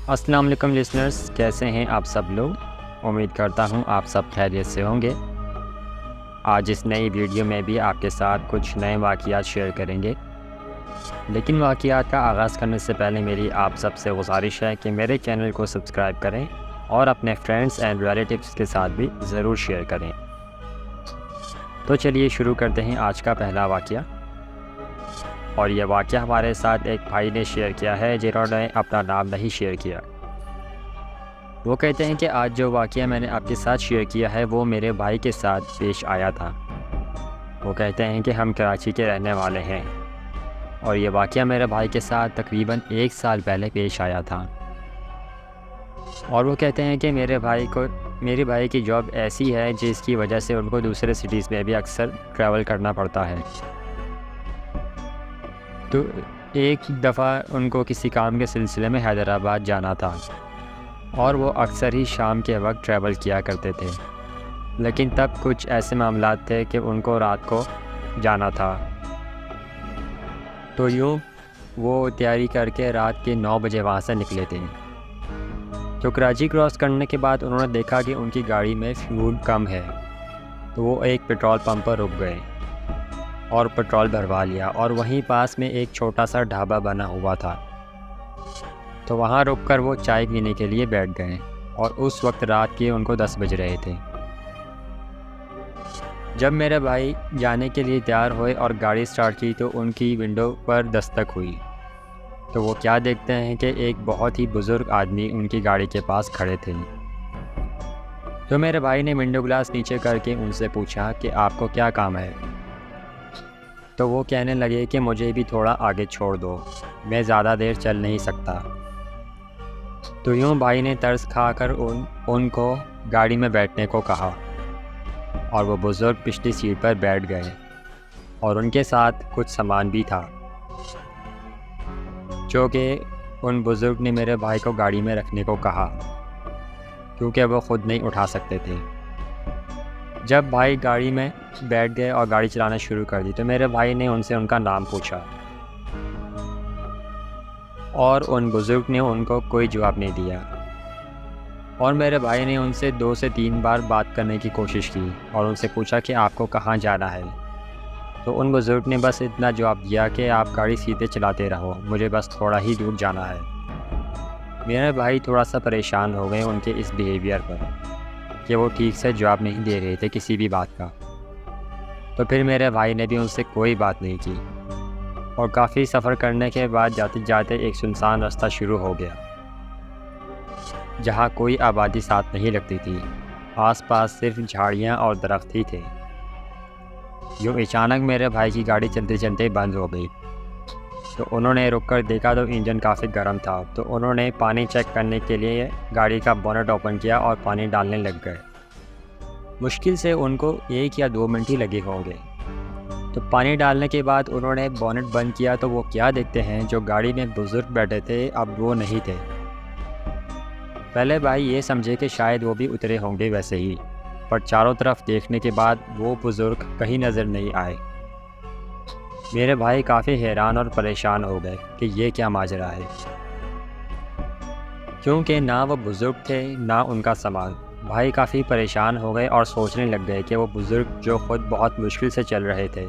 अस्सलाम वालेकुम लिसनर्स, कैसे हैं आप सब लोग। उम्मीद करता हूं आप सब खैरियत से होंगे। आज इस नई वीडियो में भी आपके साथ कुछ नए वाक़ियात शेयर करेंगे। लेकिन वाक़ियात का आगाज़ करने से पहले मेरी आप सब से गुजारिश है कि मेरे चैनल को सब्सक्राइब करें और अपने फ्रेंड्स एंड रिलेटिव्स के साथ भी ज़रूर शेयर करें। तो चलिए शुरू करते हैं आज का पहला वाक़या। और यह वाक़या हमारे साथ एक भाई ने शेयर किया है जिन्होंने अपना नाम नहीं शेयर किया। वो कहते हैं कि आज जो वाक़या मैंने आपके साथ शेयर किया है वो मेरे भाई के साथ पेश आया था। वो कहते हैं कि हम कराची के रहने वाले हैं और ये वाक़या मेरे भाई के साथ तकरीबन 1 साल पहले पेश आया था। और वो कहते हैं कि मेरे भाई की जॉब ऐसी है जिसकी वजह से उनको दूसरे सिटीज़ में भी अक्सर ट्रैवल करना पड़ता है। तो एक दफ़ा उनको किसी काम के सिलसिले में हैदराबाद जाना था और वो अक्सर ही शाम के वक्त ट्रैवल किया करते थे। लेकिन तब कुछ ऐसे मामलात थे कि उनको रात को जाना था। तो यूँ वो तैयारी करके रात के 9 बजे वहाँ से निकले थे। तो कराची क्रॉस करने के बाद उन्होंने देखा कि उनकी गाड़ी में फ्यूल कम है। तो वो एक पेट्रोल पंप पर रुक गए और पेट्रोल भरवा लिया और वहीं पास में एक छोटा सा ढाबा बना हुआ था। तो वहाँ रुककर वो चाय पीने के लिए बैठ गए और उस वक्त रात के उनको 10 बज रहे थे। जब मेरे भाई जाने के लिए तैयार हुए और गाड़ी स्टार्ट की तो उनकी विंडो पर दस्तक हुई। तो वो क्या देखते हैं कि एक बहुत ही बुज़ुर्ग आदमी उनकी गाड़ी के पास खड़े थे। तो मेरे भाई ने विंडो ग्लास नीचे करके उनसे पूछा कि आपको क्या काम है। तो वो कहने लगे कि मुझे भी थोड़ा आगे छोड़ दो, मैं ज़्यादा देर चल नहीं सकता। तो यूँ भाई ने तरस खाकर उनको गाड़ी में बैठने को कहा और वो बुज़ुर्ग पिछली सीट पर बैठ गए और उनके साथ कुछ सामान भी था जो कि उन बुज़ुर्ग ने मेरे भाई को गाड़ी में रखने को कहा क्योंकि वो ख़ुद नहीं उठा सकते थे। जब भाई गाड़ी में बैठ गए और गाड़ी चलाना शुरू कर दी तो मेरे भाई ने उनसे उनका नाम पूछा और उन बुज़ुर्ग ने उनको कोई जवाब नहीं दिया। और मेरे भाई ने उनसे 2 से 3 बार बात करने की कोशिश की और उनसे पूछा कि आपको कहाँ जाना है। तो उन बुज़ुर्ग ने बस इतना जवाब दिया कि आप गाड़ी सीधे चलाते रहो, मुझे बस थोड़ा ही दूर जाना है। मेरे भाई थोड़ा सा परेशान हो गए उनके इस बिहेवियर पर कि वो ठीक से जवाब नहीं दे रहे थे किसी भी बात का। तो फिर मेरे भाई ने भी उनसे कोई बात नहीं की और काफ़ी सफ़र करने के बाद जाते जाते एक सुनसान रास्ता शुरू हो गया जहाँ कोई आबादी साथ नहीं लगती थी। आसपास सिर्फ झाड़ियाँ और दरख्त ही थे। यूँ अचानक मेरे भाई की गाड़ी चलते चलते बंद हो गई। तो उन्होंने रुककर देखा तो इंजन काफ़ी गर्म था। तो उन्होंने पानी चेक करने के लिए गाड़ी का बोनट ओपन किया और पानी डालने लग गए। मुश्किल से उनको 1 या 2 मिनट ही लगे होंगे। तो पानी डालने के बाद उन्होंने बोनट बंद किया तो वो क्या देखते हैं, जो गाड़ी में बुज़ुर्ग बैठे थे अब वो नहीं थे। पहले भाई ये समझे कि शायद वो भी उतरे होंगे वैसे ही, पर चारों तरफ देखने के बाद वो बुज़ुर्ग कहीं नज़र नहीं आए। मेरे भाई काफ़ी हैरान और परेशान हो गए कि ये क्या माजरा है, क्योंकि ना वो बुज़ुर्ग थे ना उनका सामान। भाई काफ़ी परेशान हो गए और सोचने लग गए कि वो बुज़ुर्ग जो ख़ुद बहुत मुश्किल से चल रहे थे,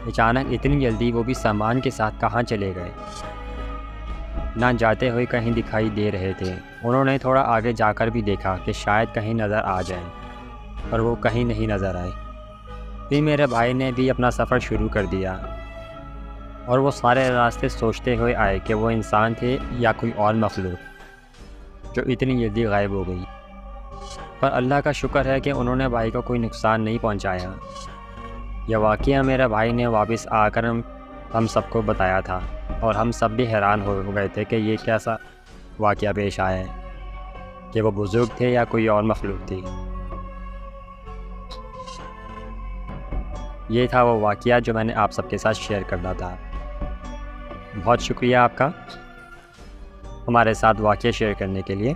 अचानक इतनी जल्दी वो भी सामान के साथ कहाँ चले गए। ना जाते हुए कहीं दिखाई दे रहे थे। उन्होंने थोड़ा आगे जाकर भी देखा कि शायद कहीं नज़र आ जाएं, पर वो कहीं नहीं नज़र आए। फिर मेरे भाई ने भी अपना सफ़र शुरू कर दिया और वो सारे रास्ते सोचते हुए आए कि वो इंसान थे या कोई और मखलूक जो इतनी जल्दी गायब हो गई। पर अल्लाह का शुक्र है कि उन्होंने भाई को कोई नुकसान नहीं पहुंचाया। यह वाक़या मेरे भाई ने वापस आकर हम सबको बताया था और हम सब भी हैरान हो गए थे कि ये कैसा वाक़या पेश आया है कि वो बुज़ुर्ग थे या कोई और मखलूक थी। ये था वो वाक़या जो मैंने आप सबके साथ शेयर करना था। बहुत शुक्रिया आपका हमारे साथ वाक़या शेयर करने के लिए।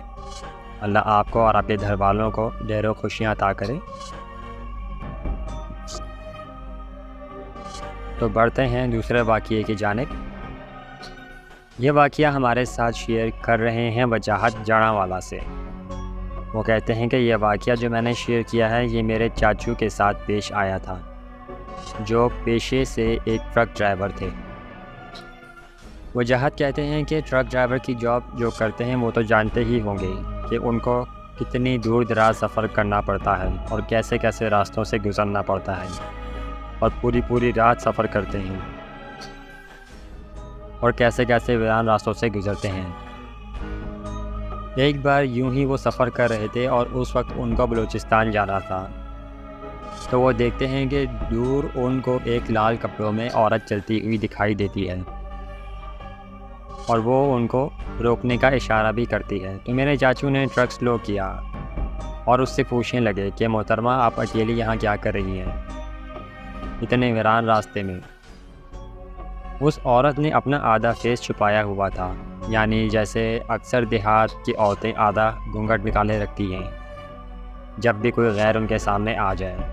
अल्लाह आपको और आपके घर वालों को ढेरों खुशियाँ अता करे। तो बढ़ते हैं दूसरे वाक़ये की जानिब। ये वाक़या हमारे साथ शेयर कर रहे हैं वजाहत जड़ांवाला से। वो कहते हैं कि यह वाक़या जो मैंने शेयर किया है ये मेरे चाचू के साथ पेश आया था, जो पेशे से एक ट्रक ड्राइवर थे। वजाहत कहते हैं कि ट्रक ड्राइवर की जॉब जो करते हैं वो तो जानते ही होंगे कि उनको कितनी दूर दराज सफ़र करना पड़ता है और कैसे कैसे रास्तों से गुज़रना पड़ता है और पूरी पूरी रात सफ़र करते हैं और कैसे कैसे वीरान रास्तों से गुज़रते हैं। एक बार यूं ही वो सफ़र कर रहे थे और उस वक्त उनको बलूचिस्तान जाना था। तो वो देखते हैं कि दूर उनको एक लाल कपड़ों में औरत चलती हुई दिखाई देती है और वो उनको रोकने का इशारा भी करती है। तो मेरे चाचू ने ट्रक स्लो किया और उससे पूछने लगे कि मोहतरमा आप अकेली यहाँ क्या कर रही हैं इतने वीरान रास्ते में। उस औरत ने अपना आधा फेस छुपाया हुआ था, यानी जैसे अक्सर देहात की औरतें आधा घूंघट निकाले रखती हैं जब भी कोई गैर उनके सामने आ जाए।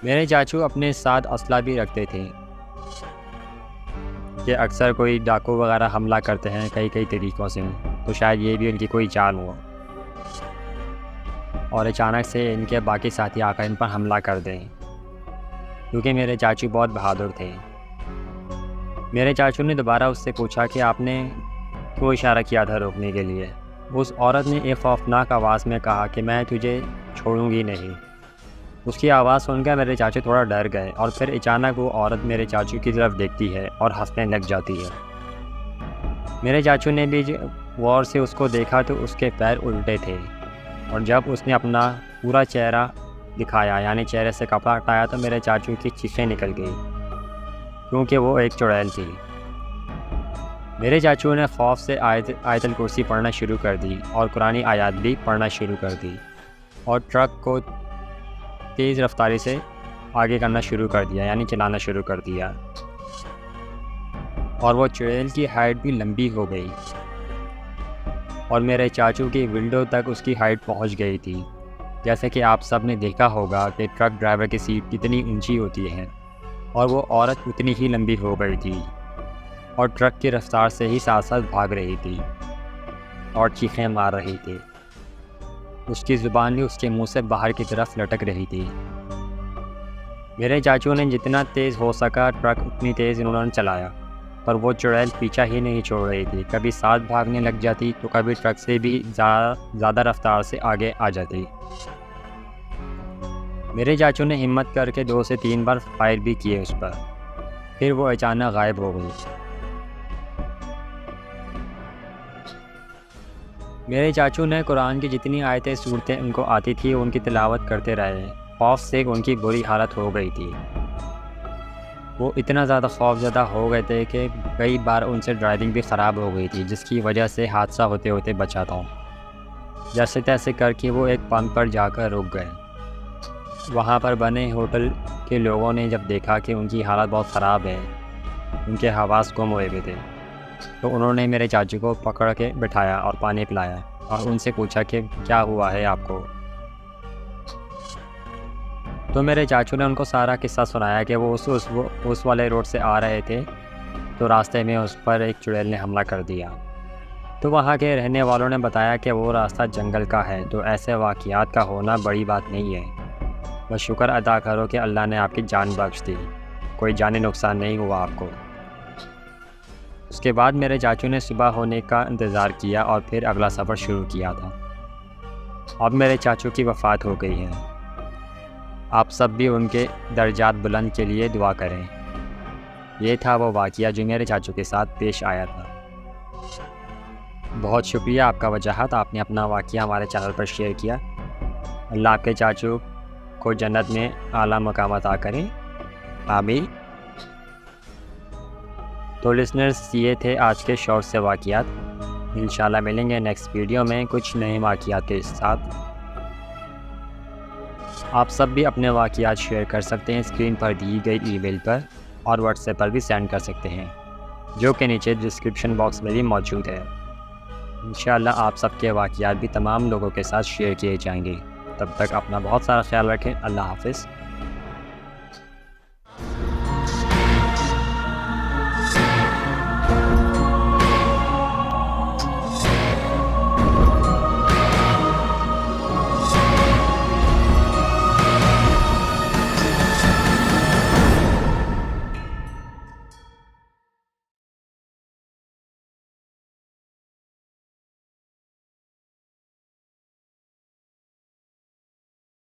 मेरे चाचू अपने साथ असला भी रखते थे कि अक्सर कोई डाकू वगैरह हमला करते हैं कई तरीक़ों से, तो शायद ये भी उनकी कोई चाल हो और अचानक से इनके बाकी साथी आकर इन पर हमला कर दें, क्योंकि मेरे चाचू बहुत बहादुर थे। मेरे चाचू ने दोबारा उससे पूछा कि आपने क्यों इशारा किया था रोकने के लिए। उस औरत ने एक खौफनाक आवाज़ में कहा कि मैं तुझे छोड़ूंगी नहीं। उसकी आवाज़ सुनकर मेरे चाचू थोड़ा डर गए और फिर अचानक वो औरत मेरे चाचू की तरफ देखती है और हंसने लग जाती है। मेरे चाचू ने भी गौर से उसको देखा तो उसके पैर उल्टे थे और जब उसने अपना पूरा चेहरा दिखाया, यानी चेहरे से कपड़ा हटाया, तो मेरे चाचू की चीखें निकल गई, क्योंकि वो एक चुड़ैल थी। मेरे चाचू ने खौफ से आयतल कुर्सी पढ़ना शुरू कर दी और कुरानी आयत भी पढ़ना शुरू कर दी और ट्रक को तेज़ रफ्तारी से आगे करना शुरू कर दिया, यानी चलाना शुरू कर दिया। और वो चुड़ैल की हाइट भी लंबी हो गई और मेरे चाचू की विंडो तक उसकी हाइट पहुंच गई थी। जैसे कि आप सब ने देखा होगा कि ट्रक ड्राइवर की सीट कितनी ऊंची होती है और वो औरत उतनी ही लंबी हो गई थी और ट्रक की रफ्तार से ही साथ साथ भाग रही थी और चीखें मार रही थी। उसकी ज़ुबान भी उसके मुंह से बाहर की तरफ लटक रही थी। मेरे चाचू ने जितना तेज़ हो सका ट्रक उतनी तेज़ इन्होंने चलाया, पर वो चुड़ैल पीछा ही नहीं छोड़ रही थी। कभी साथ भागने लग जाती तो कभी ट्रक से भी ज़्यादा रफ्तार से आगे आ जाती। मेरे चाचू ने हिम्मत करके 2 से 3 बार फायर भी किए उस पर, फिर वो अचानक गायब हो गई। मेरे चाचू ने कुरान की जितनी आयतें सूरतें उनको आती थी उनकी तिलावत करते रहे। खौफ से उनकी बुरी हालत हो गई थी। वो इतना ज़्यादा खौफज़दा हो गए थे कि कई बार उनसे ड्राइविंग भी ख़राब हो गई थी, जिसकी वजह से हादसा होते होते बचा था। जैसे तैसे करके वो एक पंप पर जाकर रुक गए। वहाँ पर बने होटल के लोगों ने जब देखा कि उनकी हालत बहुत ख़राब है, उनके हवास गुम हुए थे, तो उन्होंने मेरे चाचू को पकड़ के बिठाया और पानी पिलाया और उनसे पूछा कि क्या हुआ है आपको। तो मेरे चाचू ने उनको सारा किस्सा सुनाया कि वो उस वाले रोड से आ रहे थे, तो रास्ते में उस पर एक चुड़ैल ने हमला कर दिया। तो वहाँ के रहने वालों ने बताया कि वो रास्ता जंगल का है, तो ऐसे वाक़ियात का होना बड़ी बात नहीं है। बस शुक्र अदा करो कि अल्लाह ने आपकी जान बख्श दी, कोई जानी नुकसान नहीं हुआ आपको। उसके बाद मेरे चाचू ने सुबह होने का इंतज़ार किया और फिर अगला सफ़र शुरू किया था। अब मेरे चाचू की वफ़ात हो गई है। आप सब भी उनके दर्जात बुलंद के लिए दुआ करें। ये था वो वाक़या जो मेरे चाचू के साथ पेश आया था। बहुत शुक्रिया आपका वजाहत, आपने अपना वाक़या हमारे चैनल पर शेयर किया। अल्लाह आपके चाचू को जन्नत में आला मकाम अता करें, आमीन। तो लिसनर्स, ये थे आज के शॉर्ट से वाक़यात। इंशाल्लाह मिलेंगे नेक्स्ट वीडियो में कुछ नए वाक़यात के साथ। आप सब भी अपने वाक़यात शेयर कर सकते हैं स्क्रीन पर दी गई ईमेल पर, और व्हाट्सएप पर भी सेंड कर सकते हैं, जो कि नीचे डिस्क्रिप्शन बॉक्स में भी मौजूद है। इंशाल्लाह आप सबके वाक़यात भी तमाम लोगों के साथ शेयर किए जाएंगे। तब तक अपना बहुत सारा ख्याल रखें। अल्लाह हाफ़िज़।